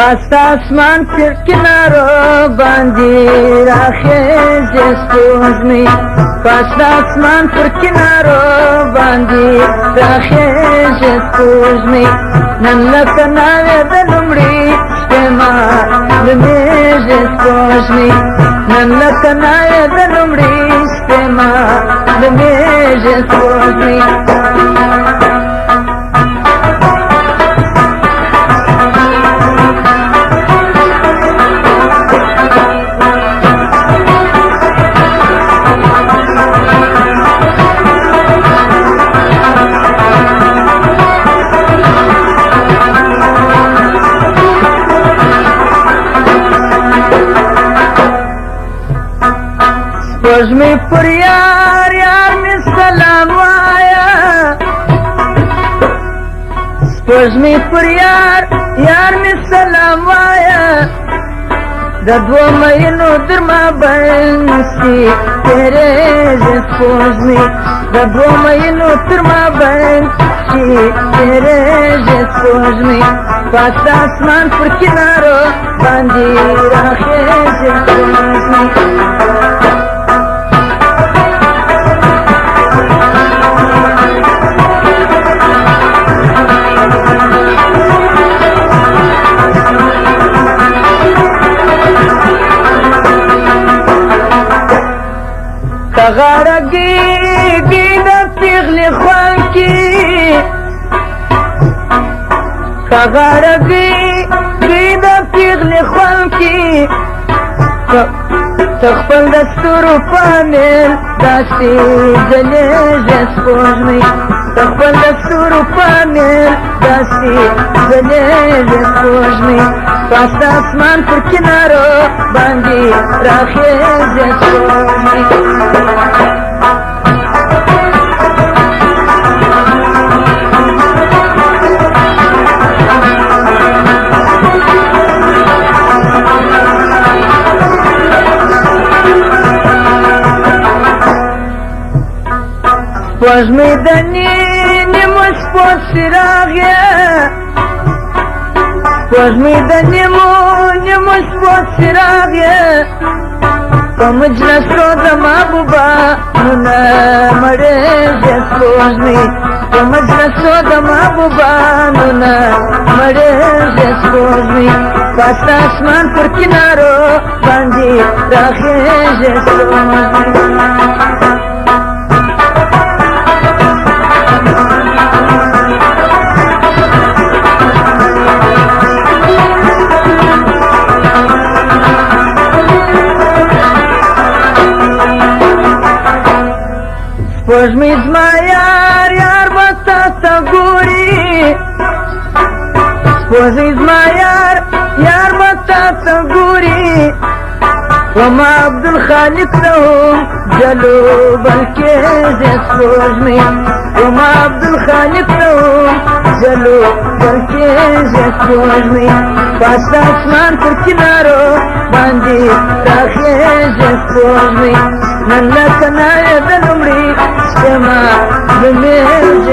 پاستا اسمان پر کنارو باندې راخیژې سپوږمۍ پاستا اسمان پر کنارو باندې راخیژې سپوږمۍ نن لکه ناوې د لومړي شپې معلومېږي سپوږمۍ نن لکه ناوې د لومړي شپې معلومېږي سپوږمۍ سپوږمۍ پر یار یار مې سلام وایا سپوږمۍ پر یار یار مې سلام وایا د دوو مینو در مابین سي تېرېږي سپوږمۍ د دوو مینو تر مابین سي تېرېږي سپوږمۍ پاستا اسمان پر کنارو باندې راخیژي سپوږمۍ غارګي د پیغلې خوان کې غارګي د پیغلې خوان کې تخپل د ستورو پامل داسې ځلېږي سپوږمۍ تخپل د ستورو پامل داسې ځلېږي سپوږمۍ پاستا اسمان پر کنارو باندې راخیژي سپوږمۍ سپوږمۍ د نیمو شپو څراغ یې سپوږمۍ د نیمو شپو څراغ یې په مجلسو د محبوبانو مړېږي سپوږمۍ په مجلسو د محبوبانو مړېږي سپوږمۍ پاستا اسمان پر کنارو باندې راخیژي سپوږمۍ سپوږمۍ زما یار یار به تا ته ګوري سپوږمۍ زما یار یار به تا ته ګوري وما عبدالخالق ته هم جلو بلکېږي سپوږمۍ وما عبدالخالق ته هم جلو بلکېږي سپوږمۍ پاستا اسمان پر کنارو باندې راخیژي سپوږمۍ نن لکه ناوې د لومړي شپې معلومېږي